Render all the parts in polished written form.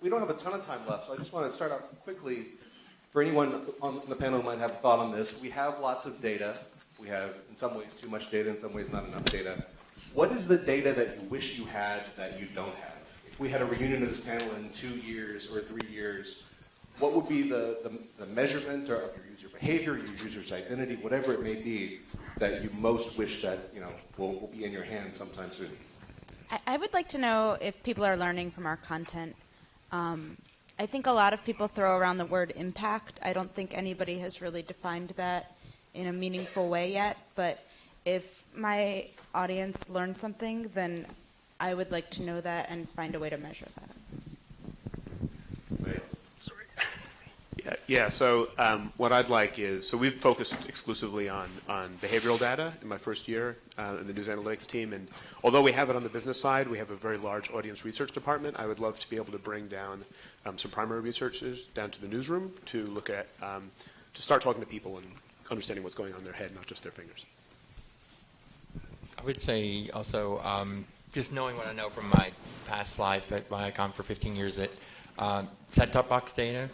we don't have a ton of time left, so I just want to start off quickly. For anyone on the panel who might have a thought on this, we have lots of data. We have, in some ways, too much data, in some ways, not enough data. What is the data that you wish you had that you don't have? If we had a reunion of this panel in 2 years or 3 years, what would be the measurement of your user behavior, your user's identity, whatever it may be, that you most wish that will be in your hands sometime soon? I would like to know if people are learning from our content. I think a lot of people throw around the word impact. I don't think anybody has really defined that in a meaningful way yet, but if my audience learned something, then I would like to know that and find a way to measure that. Yeah, so what I'd like is, so we've focused exclusively on behavioral data in my first year in the news analytics team, and although we have it on the business side, we have a very large audience research department. I would love to be able to bring down some primary researchers down to the newsroom to look at, to start talking to people and understanding what's going on in their head, not just their fingers. I would say also, just knowing what I know from my past life at Viacom for 15 years, that set-top box data,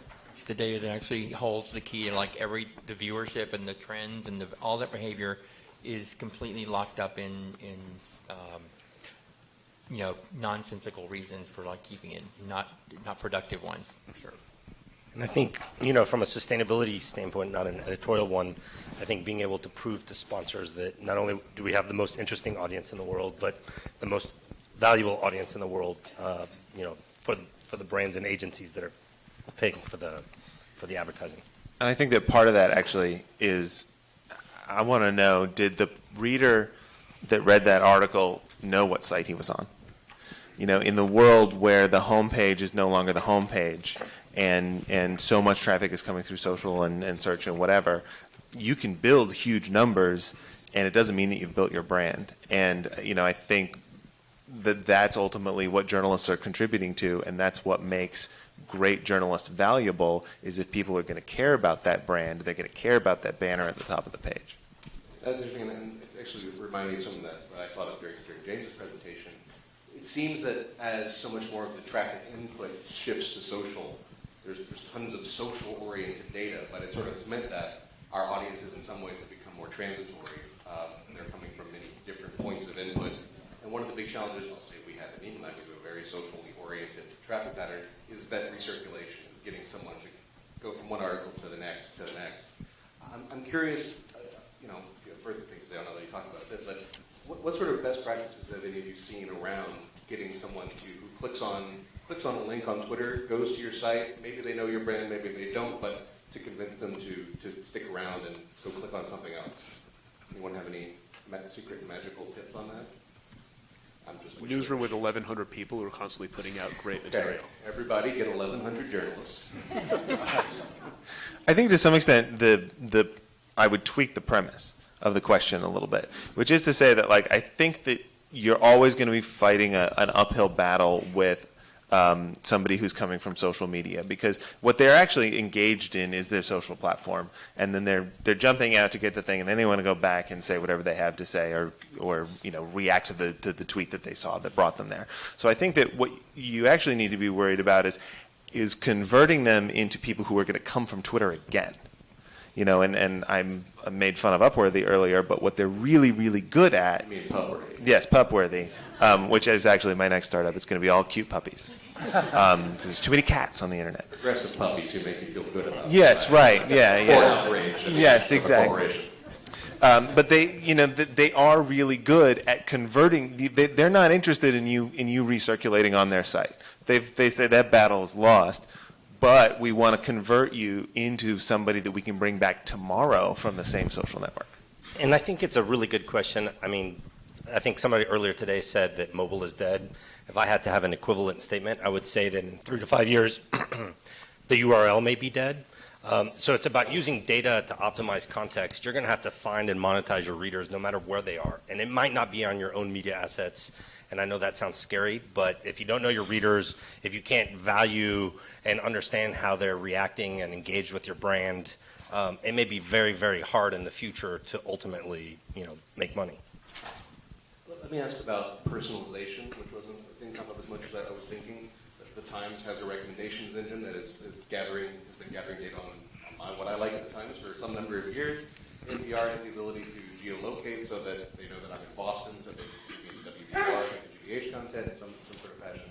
the data that actually holds the key, like the viewership and the trends and all that behavior is completely locked up in nonsensical reasons for like keeping it, not productive ones. Sure. And I think, from a sustainability standpoint, not an editorial one, I think being able to prove to sponsors that not only do we have the most interesting audience in the world, but the most valuable audience in the world, for the brands and agencies that are paying for the advertising. And I think that part of that actually is, I want to know, did the reader that read that article know what site he was on? In the world where the homepage is no longer the homepage, and so much traffic is coming through social and search and whatever, you can build huge numbers, and it doesn't mean that you've built your brand. And I think that that's ultimately what journalists are contributing to, and that's what makes great journalists valuable, is if people are going to care about that brand, they're going to care about that banner at the top of the page. That's interesting, and it actually reminded me of something that I thought of during James's presentation. It seems that as so much more of the traffic input shifts to social, there's tons of social-oriented data, but it sort of has meant that our audiences in some ways have become more transitory. They're coming from many different points of input. And one of the big challenges, I'll say, we had at Nieman, we do a very socially oriented traffic pattern, is that recirculation, getting someone to go from one article to the next, I'm curious, if you have further things to say, I don't know that you talk about it, but what sort of best practices have any of you seen around getting someone who clicks on a link on Twitter, goes to your site, maybe they know your brand, maybe they don't, but to convince them to stick around and go click on something else? Anyone have any secret and magical tips on that? Newsroom with 1,100 people who are constantly putting out great material. Everybody get 1,100 journalists. I think to some extent I would tweak the premise of the question a little bit, which is to say that I think that you're always going to be fighting an uphill battle with somebody who's coming from social media, because what they're actually engaged in is their social platform, and then they're jumping out to get the thing, and then they want to go back and say whatever they have to say, or react to the tweet that they saw that brought them there. So I think that what you actually need to be worried about is converting them into people who are going to come from Twitter again. And I made fun of Upworthy earlier, but what they're really, really good at. You mean Pupworthy? Yes, Pupworthy, which is actually my next startup. It's going to be all cute puppies, because there's too many cats on the internet. Aggressive puppies who make you feel good about. Yes, right. Yeah. Or outrage. Yes, exactly. But they are really good at converting. They're not interested in you recirculating on their site. They say that battle is lost. But we want to convert you into somebody that we can bring back tomorrow from the same social network. And I think it's a really good question. I think somebody earlier today said that mobile is dead. If I had to have an equivalent statement, I would say that in 3 to 5 years, the URL may be dead. So it's about using data to optimize context. You're going to have to find and monetize your readers no matter where they are. And it might not be on your own media assets. And I know that sounds scary, but if you don't know your readers, if you can't value and understand how they're reacting and engaged with your brand, it may be very, very hard in the future to ultimately, make money. Let me ask about personalization, which didn't come up as much as I was thinking. The Times has a recommendations engine that has been gathering data on what I like at the Times for some number of years. NPR has the ability to geolocate so that they know that I'm in Boston, so they can give me the WBR, the GBH content in some sort of fashion.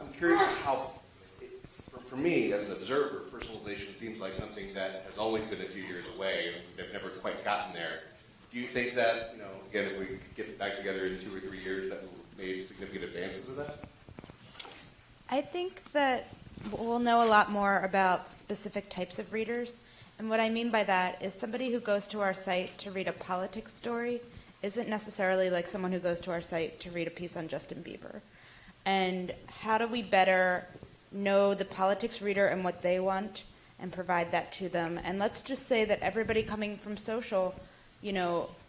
I'm curious how, for me as an observer, personalization seems like something that has always been a few years away, and they've never quite gotten there. Do you think that, again, if we could get back together in 2 or 3 years, that we've made significant advances with that? I think that we'll know a lot more about specific types of readers. And what I mean by that is somebody who goes to our site to read a politics story isn't necessarily like someone who goes to our site to read a piece on Justin Bieber. And how do we better know the politics reader and what they want and provide that to them? And let's just say that everybody coming from social,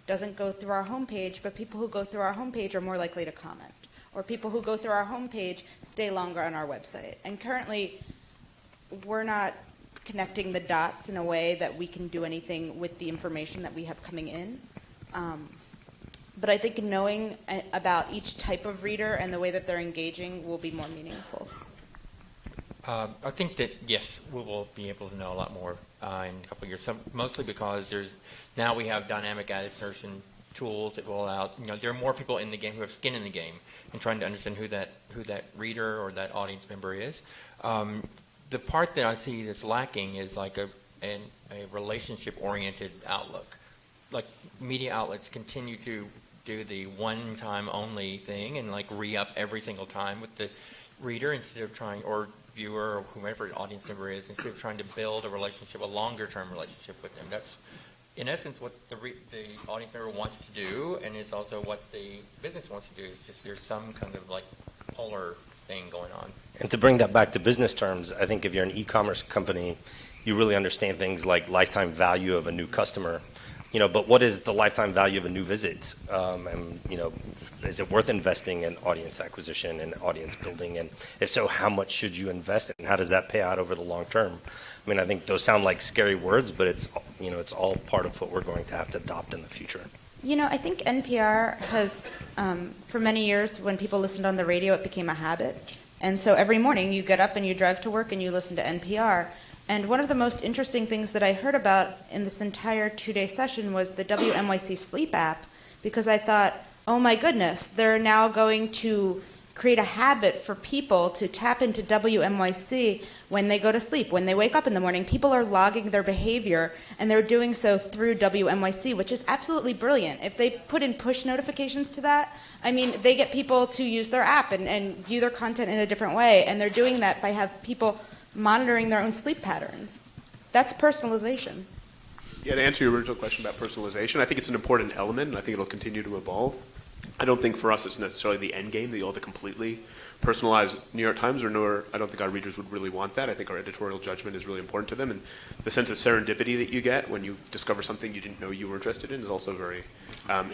doesn't go through our homepage, but people who go through our homepage are more likely to comment. Or people who go through our homepage stay longer on our website. And currently, we're not connecting the dots in a way that we can do anything with the information that we have coming in. But I think knowing about each type of reader and the way that they're engaging will be more meaningful. I think that, yes, we will be able to know a lot more in a couple of years, mostly because now we have dynamic ad insertion tools that will allow, there are more people in the game who have skin in the game and trying to understand who that reader or that audience member is. The part that I see that's lacking is like a relationship-oriented outlook. Like media outlets continue to do the one-time only thing and like re-up every single time with the reader instead of trying, or viewer or whoever the audience member is, instead of trying to build a longer-term relationship with them. That's in essence what the audience member wants to do, and it's also what the business wants to do. It's just there's some kind of like polar thing going on. And to bring that back to business terms, I think if you're an e-commerce company, you really understand things like lifetime value of a new customer. But what is the lifetime value of a new visit? Is it worth investing in audience acquisition and audience building? And if so, how much should you invest and how does that pay out over the long term? I think those sound like scary words, but it's all part of what we're going to have to adopt in the future. I think NPR has, for many years, when people listened on the radio, it became a habit. And so every morning you get up and you drive to work and you listen to NPR. And one of the most interesting things that I heard about in this entire 2-day session was the WNYC Sleep app, because I thought, oh my goodness, they're now going to create a habit for people to tap into WNYC when they go to sleep. When they wake up in the morning, people are logging their behavior, and they're doing so through WNYC, which is absolutely brilliant. If they put in push notifications to that, they get people to use their app and view their content in a different way, and they're doing that by have people monitoring their own sleep patterns. That's personalization. Yeah, to answer your original question about personalization, I think it's an important element, and I think it'll continue to evolve. I don't think for us it's necessarily the end game that you'll have to completely personalize New York Times, nor I don't think our readers would really want that. I think our editorial judgment is really important to them, and the sense of serendipity that you get when you discover something you didn't know you were interested in is also very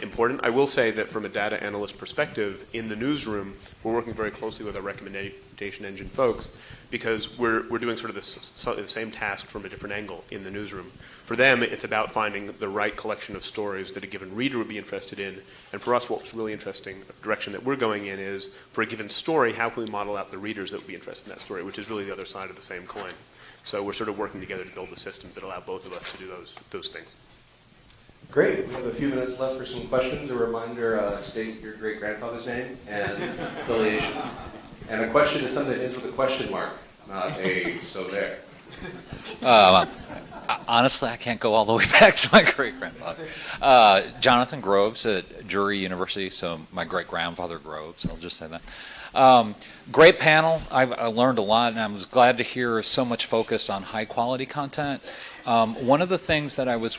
important. I will say that from a data analyst perspective, in the newsroom, we're working very closely with our recommendation engine folks because we're doing sort of the same task from a different angle in the newsroom. For them, it's about finding the right collection of stories that a given reader would be interested in. And for us, what's really interesting, the direction that we're going in is, for a given story, how can we model out the readers that would be interested in that story, which is really the other side of the same coin. So we're sort of working together to build the systems that allow both of us to do those things. Great. We have a few minutes left for some questions. A reminder, state your great-grandfather's name and affiliation. And a question is something that ends with a question mark, not a so there. Honestly, I can't go all the way back to my great-grandfather. Jonathan Groves at Drury University, so my great-grandfather Groves, I'll just say that. Great panel. I learned a lot, and I was glad to hear so much focus on high-quality content. One of the things that I was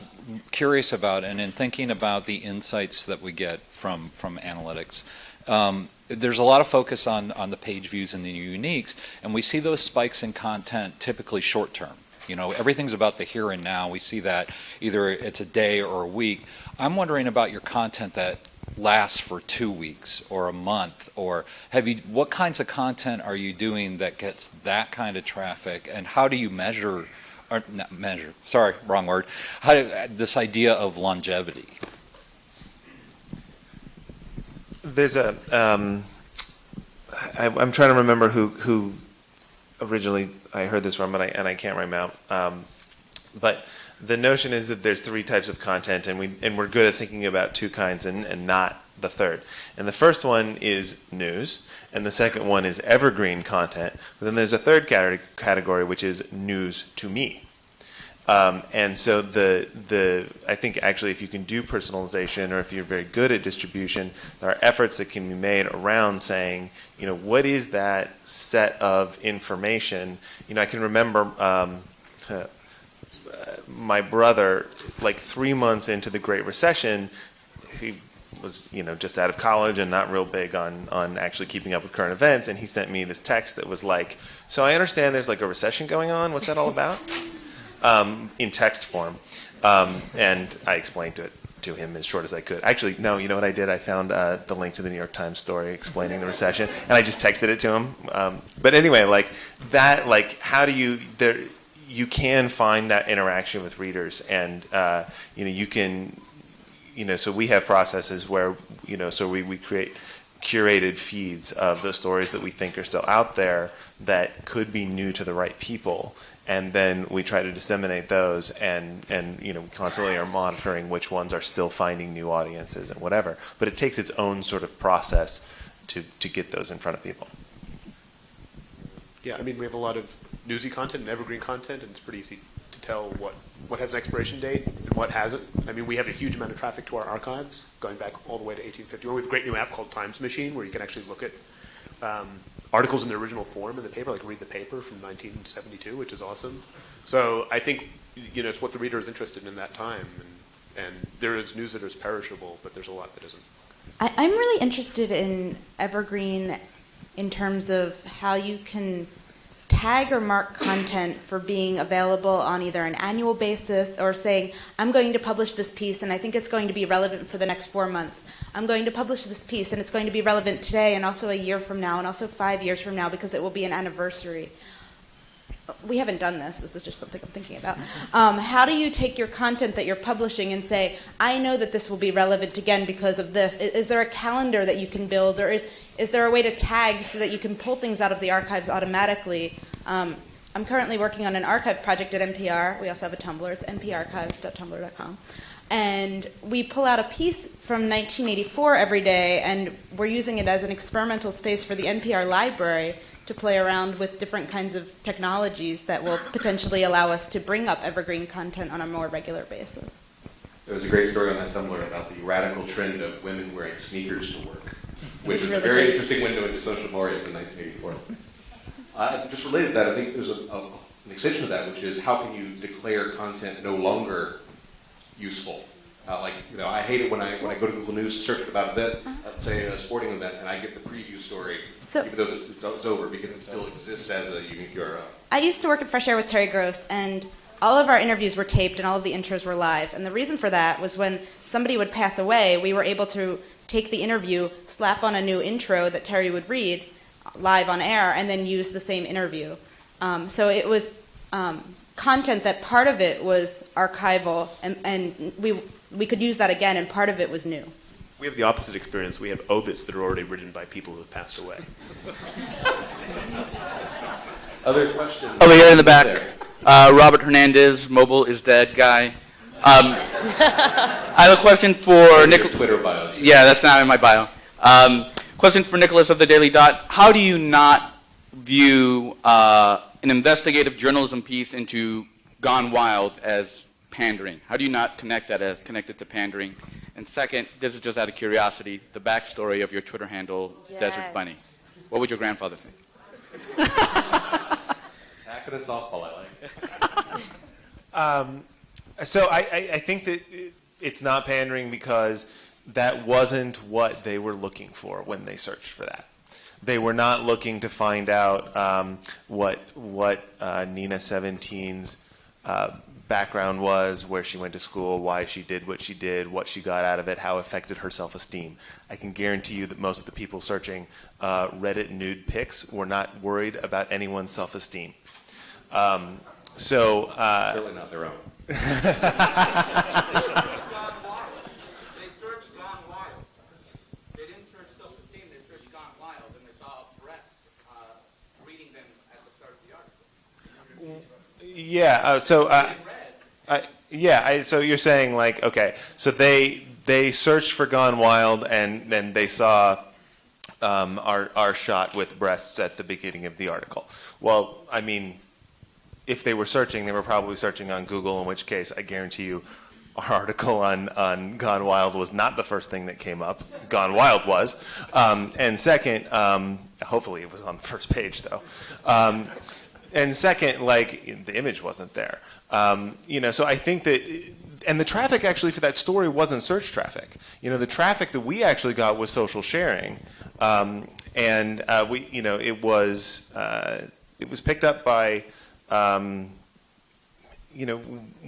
curious about, and in thinking about the insights that we get from analytics, there's a lot of focus on the page views and the uniques, and we see those spikes in content typically short-term. Everything's about the here and now. We see that either it's a day or a week. I'm wondering about your content that lasts for 2 weeks or a month, or what kinds of content are you doing that gets that kind of traffic, and how do you measure, or not measure, sorry, wrong word, this idea of longevity? There's I'm trying to remember who originally I heard this from, and I can't remember. But the notion is that there's three types of content, and we're good at thinking about two kinds and not the third. And the first one is news, and the second one is evergreen content. But then there's a third category, which is news to me. And so I think actually if you can do personalization, or if you're very good at distribution, there are efforts that can be made around saying, what is that set of information? I can remember my brother, like 3 months into the Great Recession, he was just out of college and not real big on actually keeping up with current events, and he sent me this text that was like, so I understand there's like a recession going on, what's that all about? In text form. And I explained to him as short as I could. Actually, no, you know what I did? I found the link to the New York Times story explaining the recession, and I just texted it to him. But anyway, how do you can find that interaction with readers, and you can, so we have processes where, so we create curated feeds of the stories that we think are still out there that could be new to the right people. And then we try to disseminate those, and we constantly are monitoring which ones are still finding new audiences and whatever. But it takes its own sort of process to get those in front of people. Yeah, I mean, we have a lot of newsy content and evergreen content, and it's pretty easy to tell what has an expiration date and what hasn't. I mean, we have a huge amount of traffic to our archives, going back all the way to 1851. We have a great new app called Times Machine, where you can actually look at articles in their original form in the paper, like read the paper from 1972, which is awesome. So I think, it's what the reader is interested in that time. And there is news that is perishable, but there's a lot that isn't. I'm really interested in evergreen in terms of how you can tag or mark content for being available on either an annual basis, or saying, I'm going to publish this piece and I think it's going to be relevant for the next 4 months. I'm going to publish this piece and it's going to be relevant today and also a year from now and also 5 years from now because it will be an anniversary. We haven't done this. This is just something I'm thinking about. How do you take your content that you're publishing and say, I know that this will be relevant again because of this? Is there a calendar that you can build, or is there a way to tag so that you can pull things out of the archives automatically? I'm currently working on an archive project at NPR. We also have a Tumblr. It's nparchives.tumblr.com. And we pull out a piece from 1984 every day, and we're using it as an experimental space for the NPR library to play around with different kinds of technologies that will potentially allow us to bring up evergreen content on a more regular basis. There was a great story on that Tumblr about the radical trend of women wearing sneakers to work, which was a very interesting window into social mores in 1984. Just related to that, I think there's an extension of that, which is how can you declare content no longer useful? I hate it when I go to Google News to search about an event, say a sporting event, and I get the preview story, even though it's over, because it still exists as a unique URL. I used to work at Fresh Air with Terry Gross, and all of our interviews were taped and all of the intros were live. And the reason for that was when somebody would pass away, we were able to take the interview, slap on a new intro that Terry would read live on air, and then use the same interview. So it was content that part of it was archival, and we could use that again, and part of it was new. We have the opposite experience. We have obits that are already written by people who have passed away. Other questions? Over here in the back. Robert Hernandez, mobile is dead guy. I have a question for Nicholas. Twitter bios. Yeah, that's not in my bio. Question for Nicholas of the Daily Dot. How do you not view an investigative journalism piece into Gone Wild as pandering? How do you not connect that as connected to pandering? And second, this is just out of curiosity, the backstory of your Twitter handle, Yes. Desert Bunny. What would your grandfather think? Attacking a softball, I like. So I think that it's not pandering because that wasn't what they were looking for when they searched for that. They were not looking to find out what Nina 17's background was, where she went to school, why she did, what she got out of it, how it affected her self-esteem. I can guarantee you that most of the people searching Reddit nude pics were not worried about anyone's self-esteem. Certainly not their own. They searched Gone Wild. They didn't search self-esteem, they searched Gone Wild, and they saw breath reading them at the start of the Yeah. So you're saying like, okay, so they searched for Gone Wild and then they saw our shot with breasts at the beginning of the article. Well, I mean, if they were searching, they were probably searching on Google, in which case I guarantee you our article on Gone Wild was not the first thing that came up. Gone Wild was. And second, hopefully it was on the first page though. And second, like the image wasn't there. So I think that, and the traffic actually for that story wasn't search traffic. The traffic that we actually got was social sharing. It was picked up by,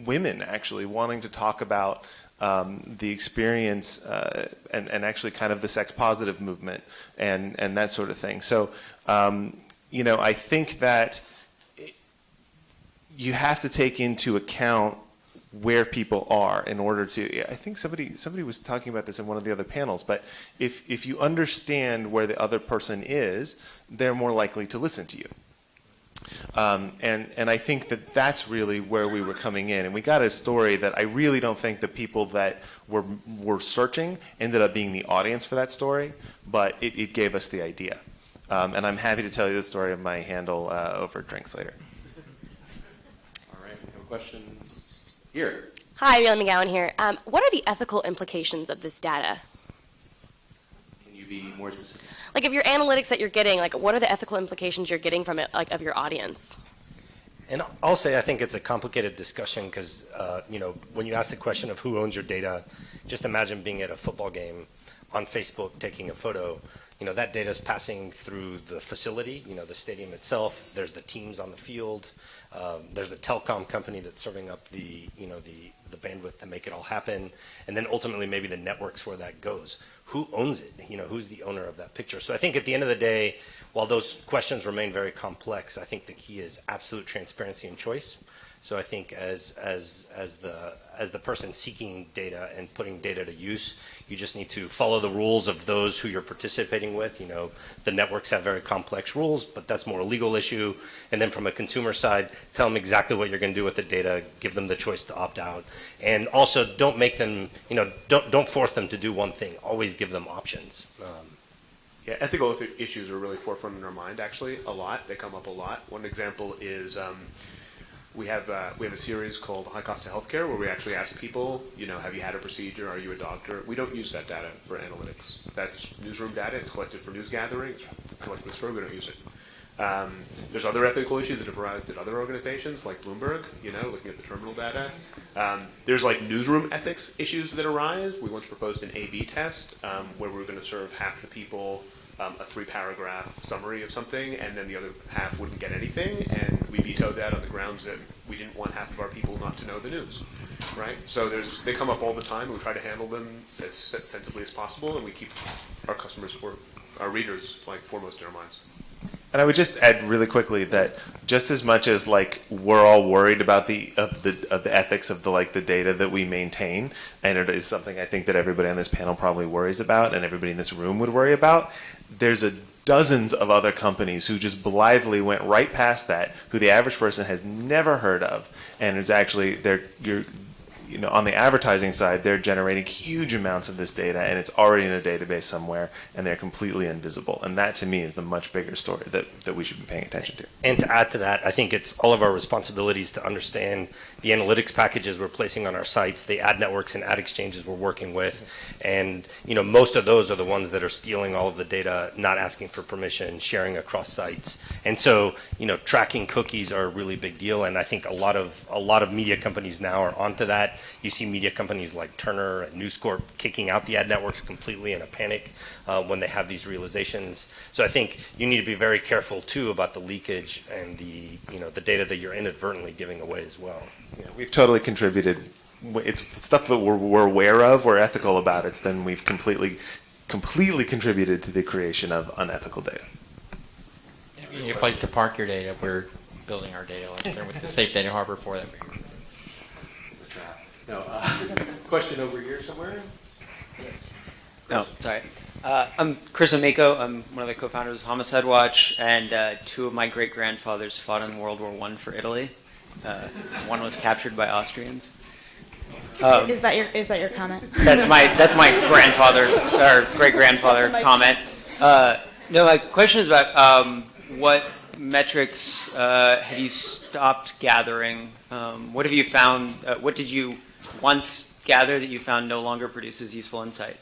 women actually wanting to talk about the experience and actually kind of the sex positive movement and that sort of thing. So, I think that you have to take into account where people are in order to. I think somebody was talking about this in one of the other panels. But if you understand where the other person is, they're more likely to listen to you. And I think that that's really where we were coming in. And we got a story that I really don't think the people that were searching ended up being the audience for that story, but it gave us the idea. And I'm happy to tell you the story of my handle over drinks later. All right, we have a question here. Hi, Amelia McGowan here. What are the ethical implications of this data? Can you be more specific? Like, of your analytics that you're getting, like, what are the ethical implications you're getting from it, like, of your audience? And I'll say I think it's a complicated discussion because, when you ask the question of who owns your data, just imagine being at a football game on Facebook taking a photo. That data is passing through the facility, the stadium itself. There's the teams on the field. There's a telecom company that's serving up the bandwidth to make it all happen. And then ultimately maybe the networks where that goes. Who owns it? Who's the owner of that picture? So I think at the end of the day, while those questions remain very complex, I think the key is absolute transparency and choice. So I think as the person seeking data and putting data to use, you just need to follow the rules of those who you're participating with. The networks have very complex rules, but that's more a legal issue. And then from a consumer side, tell them exactly what you're going to do with the data, give them the choice to opt out. And also don't make them, don't force them to do one thing. Always give them options. Yeah, ethical issues are really forefront in our mind, actually, a lot. They come up a lot. One example is we have a series called High Cost of Healthcare where we actually ask people, have you had a procedure? Are you a doctor? We don't use that data for analytics. That's newsroom data. It's collected for news gathering. It's collected for the story. We don't use it. There's other ethical issues that have arisen at other organizations like Bloomberg, looking at the terminal data. There's like newsroom ethics issues that arise. We once proposed an A/B test where we were going to serve half the people a 3-paragraph summary of something, and then the other half wouldn't get anything, and we vetoed that on the grounds that we didn't want half of our people not to know the news, right? So they come up all the time, and we try to handle them as sensibly as possible, and we keep our customers, or our readers, foremost in our minds. And I would just add really quickly that just as much as we're all worried about the ethics of the data that we maintain, and it is something I think that everybody on this panel probably worries about, and everybody in this room would worry about, there's dozens of other companies who just blithely went right past that, who the average person has never heard of, and is actually on the advertising side, they're generating huge amounts of this data, and it's already in a database somewhere, and they're completely invisible. And that, to me, is the much bigger story that we should be paying attention to. And to add to that, I think it's all of our responsibilities to understand the analytics packages we're placing on our sites, the ad networks and ad exchanges we're working with, and most of those are the ones that are stealing all of the data, not asking for permission, sharing across sites. And so, tracking cookies are a really big deal, and I think a lot of media companies now are onto that. You see media companies like Turner and News Corp kicking out the ad networks completely in a panic when they have these realizations. So I think you need to be very careful too about the leakage and the data that you're inadvertently giving away as well. Yeah, we've totally contributed. It's stuff that we're aware of, we're ethical about it, then we've completely contributed to the creation of unethical data. You need a place to park your data. We're building our data center with the Safe Data Harbor for that. It's a trap. No, question over here somewhere? Yes. Oh, sorry. I'm Chris and Maycotte. I'm one of the co-founders of Homicide Watch, and two of my great-grandfathers fought in World War I for Italy. One was captured by Austrians. Is that your comment? That's my grandfather or great-grandfather comment. No, my question is about what metrics have you stopped gathering? What have you found? What did you once gather that you found no longer produces useful insight?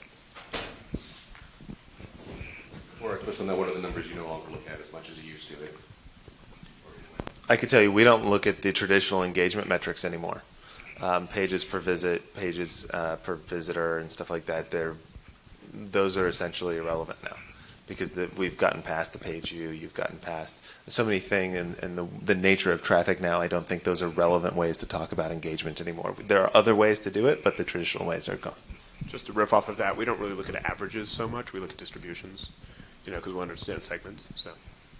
Or a twist on that, what are the numbers you no longer look at as much as you used to? I can tell you, we don't look at the traditional engagement metrics anymore. Pages per visit, pages per visitor, and stuff like that. Those are essentially irrelevant now, because we've gotten past the page view. You've gotten past so many things, and the nature of traffic now. I don't think those are relevant ways to talk about engagement anymore. There are other ways to do it, but the traditional ways are gone. Just to riff off of that, we don't really look at averages so much. We look at distributions, because we understand segments. So.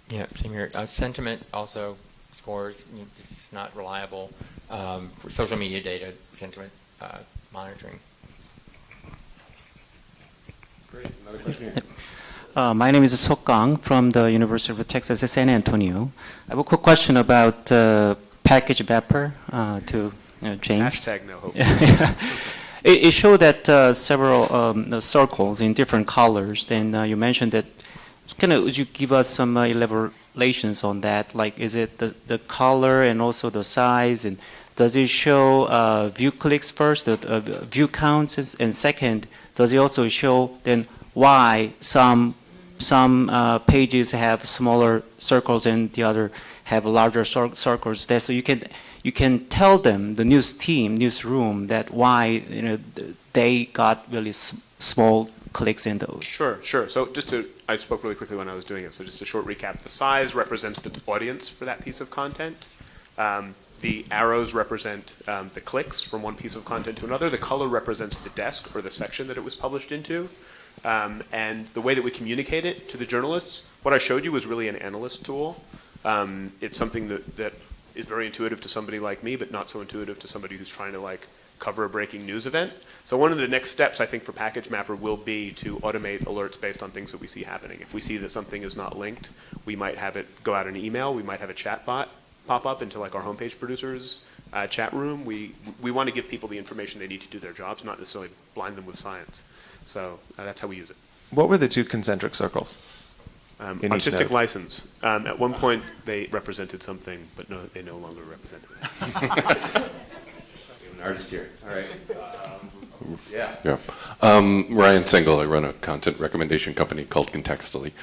Yeah, same here. Sentiment also scores. It's not reliable for social media data. Sentiment monitoring. Great. Another question here. My name is Sok-Gang from the University of Texas at San Antonio. I have a quick question about package mapper to James. Hashtag no hope. It showed that several circles in different colors. Then you mentioned that. Would you give us some elaborations on that? Like, is it the color and also the size? And does it show view clicks first, the view counts, and second, does it also show then why some pages have smaller circles and the other have larger circles there? So you can tell them, the newsroom, that why they got really small clicks in those. Sure. So I spoke really quickly when I was doing it, so just a short recap. The size represents the audience for that piece of content. The arrows represent the clicks from one piece of content to another. The color represents the desk or the section that it was published into. And the way that we communicate it to the journalists, what I showed you was really an analyst tool. It's something that is very intuitive to somebody like me, but not so intuitive to somebody who's trying to cover a breaking news event. So one of the next steps, I think, for Package Mapper will be to automate alerts based on things that we see happening. If we see that something is not linked, we might have it go out an email. We might have a chat bot pop up into our homepage producers chat room. We want to give people the information they need to do their jobs, not necessarily blind them with science. So that's how we use it. What were the two concentric circles? Artistic license. At one point, they represented something, but no, they no longer represented it. An artist here. All right. Yeah. Ryan Sengel. I run a content recommendation company called Contextually.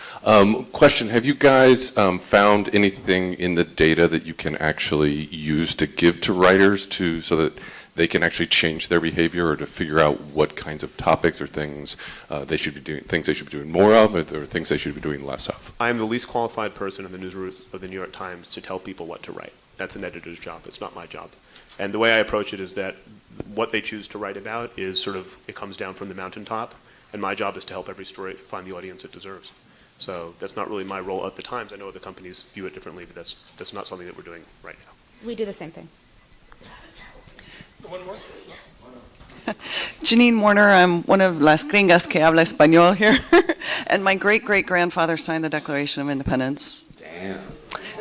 Question, have you guys found anything in the data that you can actually use to give to writers so that they can actually change their behavior, or to figure out what kinds of topics or things they should be doing more of, or things they should be doing less of? I am the least qualified person in the newsroom of the New York Times to tell people what to write. That's an editor's job. It's not my job. And the way I approach it is that what they choose to write about is it comes down from the mountaintop, and my job is to help every story find the audience it deserves. So that's not really my role at the Times. I know other companies view it differently, but that's not something that we're doing right now. We do the same thing. One more? Janine Warner, I'm one of Las Gringas que habla español here, and my great-great-grandfather signed the Declaration of Independence. Damn.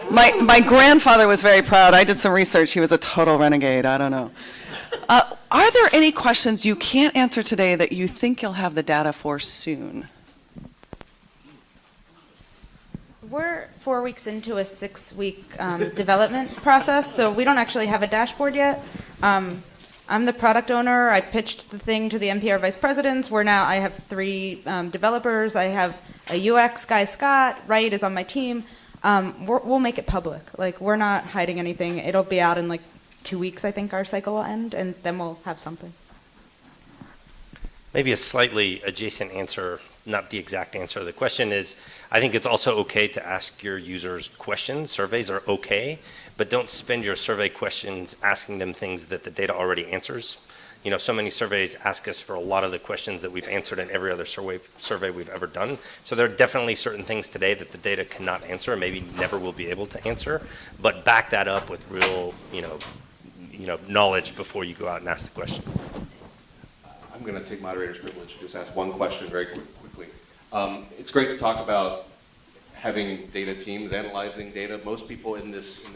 My grandfather was very proud. I did some research. He was a total renegade. I don't know. Are there any questions you can't answer today that you think you'll have the data for soon? We're 4 weeks into a 6-week development process, so we don't actually have a dashboard yet. I'm the product owner. I pitched the thing to the NPR vice presidents. I have 3 developers. I have a UX guy, Scott. Wright is on my team. We'll make it public. We're not hiding anything. It'll be out in 2 weeks, I think our cycle will end, and then we'll have something. Maybe a slightly adjacent answer, not the exact answer. The question is, I think it's also okay to ask your users questions. Surveys are okay, but don't spend your survey questions asking them things that the data already answers. So many surveys ask us for a lot of the questions that we've answered in every other survey we've ever done. So there are definitely certain things today that the data cannot answer, and maybe never will be able to answer, but back that up with real, knowledge before you go out and ask the question. I'm going to take moderator's privilege and just ask one question very quickly. It's great to talk about having data teams analyzing data. Most people in this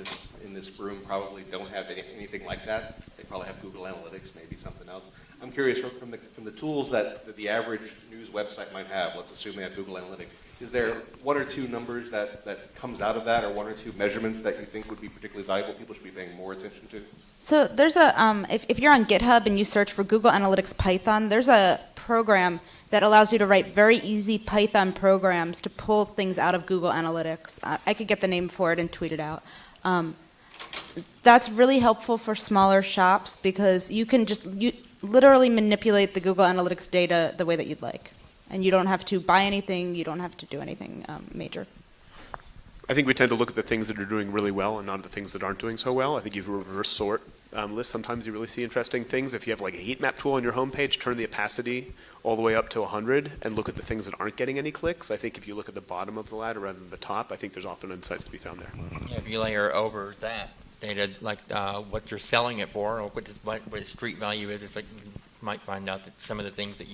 room probably don't have anything like that. They probably have Google Analytics, maybe something else. I'm curious from the tools that the average news website might have. Let's assume they have Google Analytics. Is there one or two numbers that comes out of that, or one or two measurements that you think would be particularly valuable? People should be paying more attention to. So there's a if you're on GitHub and you search for Google Analytics Python, there's a program that allows you to write very easy Python programs to pull things out of Google Analytics. I could get the name for it and tweet it out. That's really helpful for smaller shops because you can you literally manipulate the Google Analytics data the way that you'd like. And you don't have to buy anything, you don't have to do anything major. I think we tend to look at the things that are doing really well and not the things that aren't doing so well. I think if you reverse sort lists, sometimes you really see interesting things. If you have like a heat map tool on your homepage, turn the opacity all the way up to 100 and look at the things that aren't getting any clicks. I think if you look at the bottom of the ladder rather than the top, I think there's often insights to be found there. Yeah, if you layer over that data, like what you're selling it for, or what its street value is, it's like you might find out that some of the things that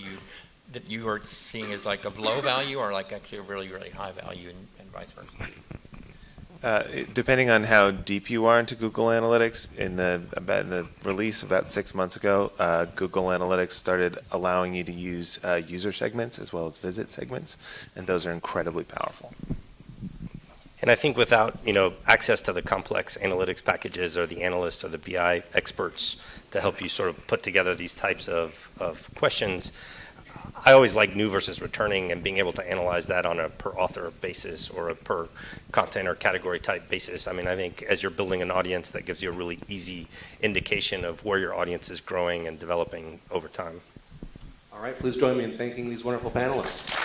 you are seeing as like of low value are like actually a really, really high value and vice versa. Depending on how deep you are into Google Analytics, in the release about 6 months ago, Google Analytics started allowing you to use user segments as well as visit segments, and those are incredibly powerful. And I think without access to the complex analytics packages or the analysts or the BI experts to help you sort of put together these types of questions, I always like new versus returning and being able to analyze that on a per author basis or a per content or category type basis. I mean, I think as you're building an audience, that gives you a really easy indication of where your audience is growing and developing over time. All right, please join me in thanking these wonderful panelists.